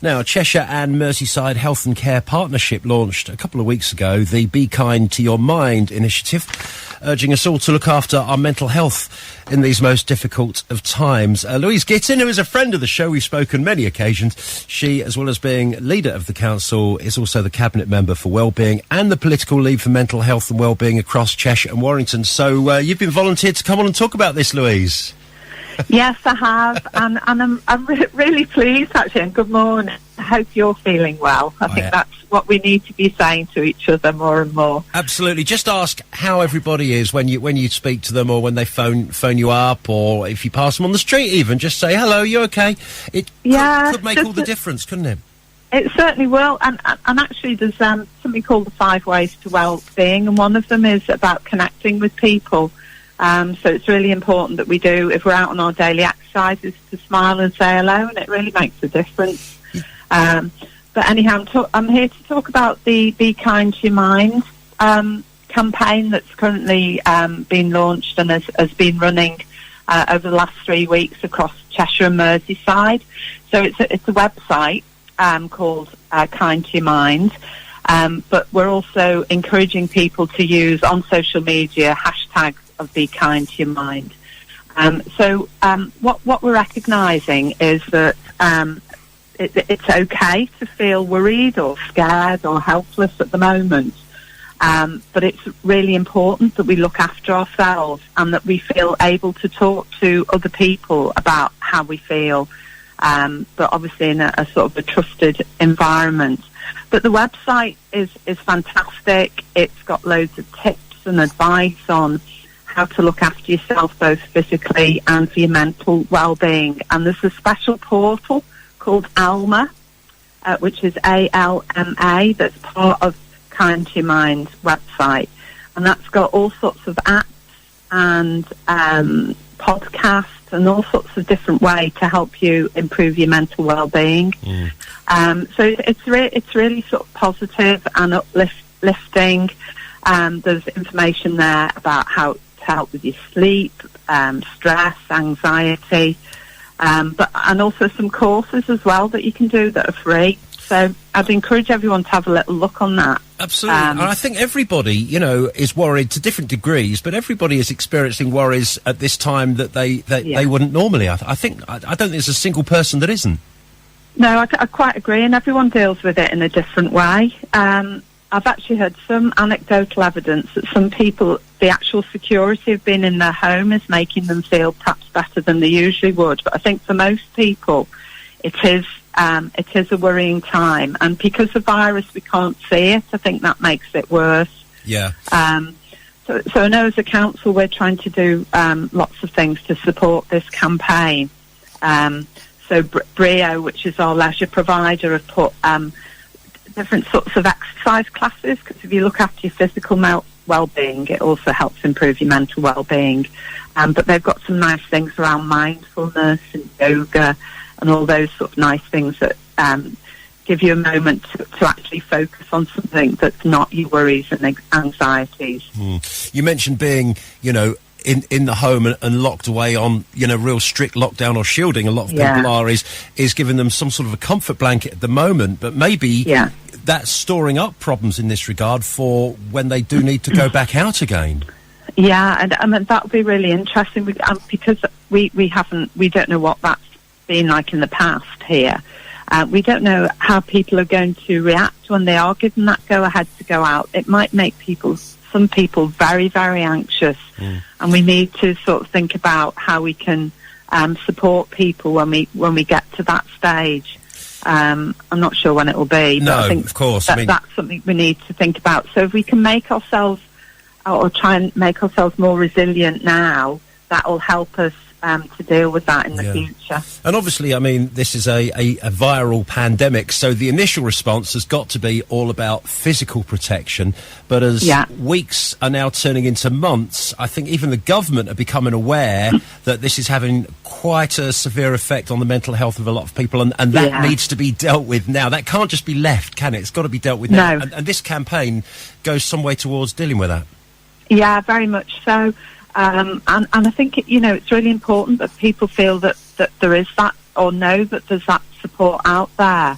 Now, Cheshire and Merseyside Health and Care Partnership launched a couple of weeks ago the Be Kind to Your Mind initiative, urging us all to look after our mental health in these most difficult of times. Louise Gittins, who is a friend of the show, we've spoken on many occasions. She, as well as being leader of the council, is also the Cabinet Member for Wellbeing and the Political Lead for Mental Health and Wellbeing across Cheshire and Warrington. So you've been volunteered to come on and talk about this, Louise. Yes, I have, and I'm really pleased, actually, and good morning. I hope you're feeling well. I think that's what we need to be saying to each other more and more. Absolutely. Just ask how everybody is when you speak to them, or when they phone you up, or if you pass them on the street even, just say, hello, you okay? It could make all the difference, couldn't it? It certainly will, and actually there's something called the 5 Ways to Wellbeing, and one of them is about connecting with people. So it's really important that we do, if we're out on our daily exercises, to smile and say hello, and it really makes a difference. But anyhow, I'm here to talk about the Be Kind to Your Mind campaign that's currently been launched and has been running over the last 3 weeks across Cheshire and Merseyside. So it's a website called Kind to Your Mind. But we're also encouraging people to use on social media hashtags of Be Kind to Your Mind. So what we're recognising is that it's okay to feel worried or scared or helpless at the moment, but it's really important that we look after ourselves and that we feel able to talk to other people about how we feel, but obviously in a sort of a trusted environment. But the website is fantastic. It's got loads of tips and advice on how to look after yourself, both physically and for your mental well-being. And there's a special portal called Alma, which is ALMA, that's part of Kind to Your Mind website. And that's got all sorts of apps and podcasts and all sorts of different ways to help you improve your mental well-being. So it's really sort of positive and uplifting. There's information there about how to help with your sleep, stress, anxiety, and also some courses as well that you can do that are free. So I'd encourage everyone to have a little look on that. Absolutely. And I think everybody, is worried to different degrees, but everybody is experiencing worries at this time that they wouldn't normally. I don't think there's a single person that isn't. No, I quite agree, and everyone deals with it in a different way. I've actually heard some anecdotal evidence that some people, the actual security of being in their home is making them feel perhaps better than they usually would. But I think for most people, it is a worrying time. And because the virus, we can't see it, I think that makes it worse. Yeah. So I know as a council, we're trying to do lots of things to support this campaign. So Brio, which is our leisure provider, have put different sorts of exercise classes, because if you look after your physical well-being, it also helps improve your mental well-being. But they've got some nice things around mindfulness and yoga and all those sort of nice things that give you a moment to actually focus on something that's not your worries and anxieties. You mentioned being, in the home and locked away on, real strict lockdown or shielding. A lot of people are is giving them some sort of a comfort blanket at the moment, but maybe that's storing up problems in this regard for when they do need to go back out again. Yeah, and I mean, that would be really interesting because we don't know what that's been like in the past here. We don't know how people are going to react when they are given that go-ahead to go out. It might make some people very, very anxious, and we need to sort of think about how we can support people when we get to that stage. I'm not sure when it will be, but I think of course. That's something we need to think about. So if we can make ourselves, or try and make ourselves more resilient now, that will help us to deal with that in the future. And obviously, this is a viral pandemic, so the initial response has got to be all about physical protection. But as weeks are now turning into months, I think even the government are becoming aware that this is having quite a severe effect on the mental health of a lot of people, and that needs to be dealt with now. That can't just be left, can it? It's got to be dealt with now. And this campaign goes some way towards dealing with that. Yeah, very much so. And I think, it's really important that people feel that there is that, or know that there's that support out there.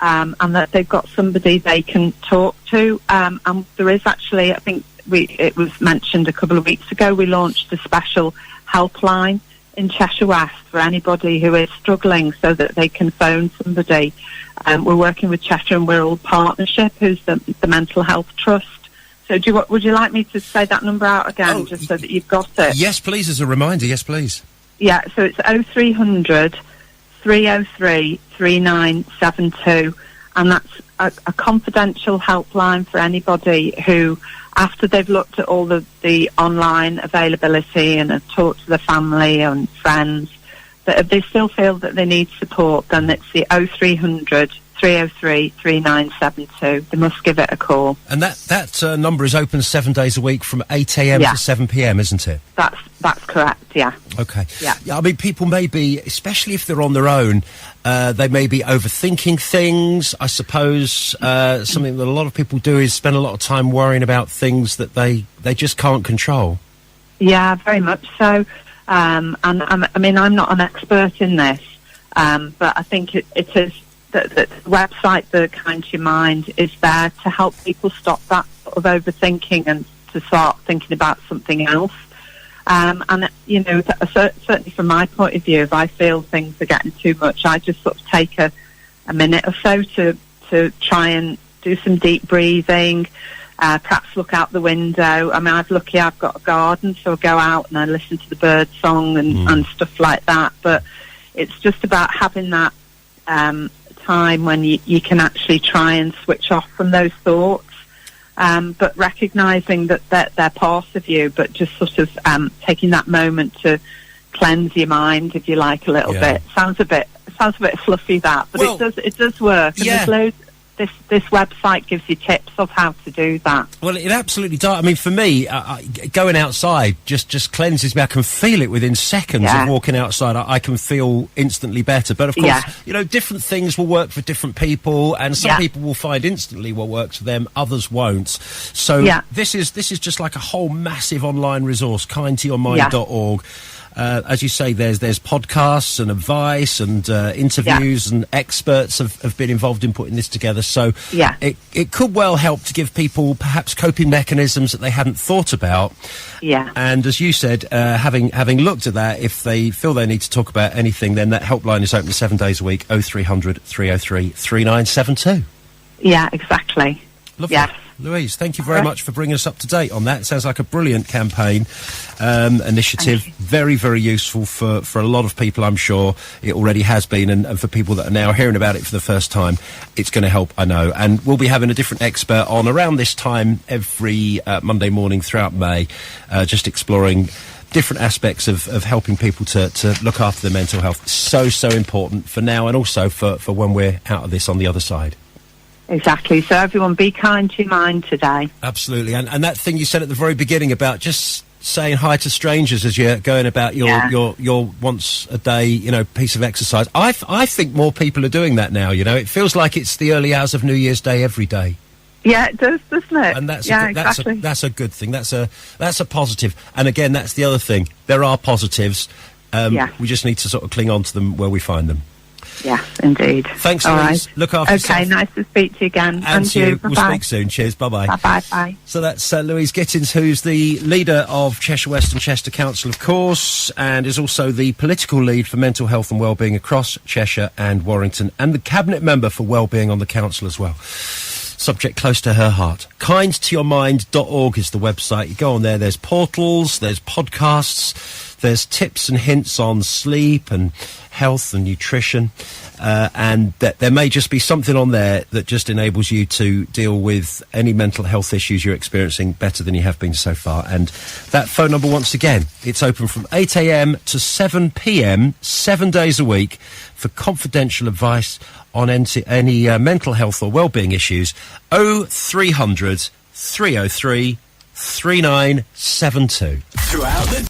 and that they've got somebody they can talk to. And there is actually, I think it was mentioned a couple of weeks ago, we launched a special helpline in Cheshire West for anybody who is struggling, so that they can phone somebody. We're working with Cheshire and Wirral Partnership, who's the Mental Health Trust. So would you like me to say that number out again, just so that you've got it? Yes, please, as a reminder. Yes, please. Yeah, so it's 0300 303 3972, and that's a confidential helpline for anybody who, after they've looked at all the online availability and have talked to their family and friends, that if they still feel that they need support, then it's the 0300 303 3972. They must give it a call. And that number is open 7 days a week from 8 a.m. to 7 p.m, isn't it? That's correct, yeah. Okay. Yeah. I mean, people may be, especially if they're on their own, they may be overthinking things. I suppose something that a lot of people do is spend a lot of time worrying about things that they just can't control. Yeah, very much so. And I mean, I'm not an expert in this, but I think it is the website, the Kind to Your Mind, is there to help people stop that sort of overthinking and to start thinking about something else. And, you know, certainly from my point of view, if I feel things are getting too much, I just sort of take a minute or so to try and do some deep breathing, perhaps look out the window. I mean, I've got a garden, so I go out and I listen to the bird song and stuff like that. But it's just about having that time when you can actually try and switch off from those thoughts. But recognising that they're part of you, but just sort of taking that moment to cleanse your mind, if you like, a little bit. Sounds a bit fluffy, that, but it does work. And there's loads. This website gives you tips of how to do that. Well, it absolutely does. I mean, for me, going outside just cleanses me. I can feel it within seconds of walking outside. I can feel instantly better. But of course, you know, different things will work for different people, and some people will find instantly what works for them, others won't. So this is just like a whole massive online resource, kindtoyourmind.org. As you say, there's podcasts and advice and interviews and experts have been involved in putting this together. So it could well help to give people perhaps coping mechanisms that they hadn't thought about. Yeah. And as you said, having looked at that, if they feel they need to talk about anything, then that helpline is open 7 days a week, 0300 303 3972. Yeah, exactly. Lovely. Yes. Louise, thank you very much for bringing us up to date on that. It sounds like a brilliant campaign, initiative. Very, very useful for a lot of people, I'm sure. It already has been, and for people that are now hearing about it for the first time, it's going to help, I know. And we'll be having a different expert on around this time every Monday morning throughout May, just exploring different aspects of helping people to look after their mental health. So important for now, and also for when we're out of this on the other side. Exactly. So everyone, be kind to your mind today. Absolutely. And that thing you said at the very beginning about just saying hi to strangers as you're going about your once a day, you know, piece of exercise. I think more people are doing that now, you know. It feels like it's the early hours of New Year's Day every day. Yeah, it does, doesn't it? And that's exactly. That's a good thing. That's a positive. And again, that's the other thing. There are positives. We just need to sort of cling on to them where we find them. Yes, indeed. Thanks, Louise. Look after yourself. Okay, nice to speak to you again. And you. Bye-bye. We'll speak soon. Cheers. Bye-bye. Bye-bye. So that's Louise Gittins, who's the leader of Cheshire West and Chester Council, of course, and is also the political lead for mental health and wellbeing across Cheshire and Warrington, and the cabinet member for wellbeing on the council as well. Subject close to her heart. kindtoyourmind.org is the website. You go on there, there's portals, there's podcasts, there's tips and hints on sleep and health and nutrition, and that there may just be something on there that just enables you to deal with any mental health issues you're experiencing better than you have been so far. And that phone number, once again, it's open from 8 a.m. to 7 p.m, 7 days a week, for confidential advice on any mental health or wellbeing issues. 0300 303 3972. Throughout the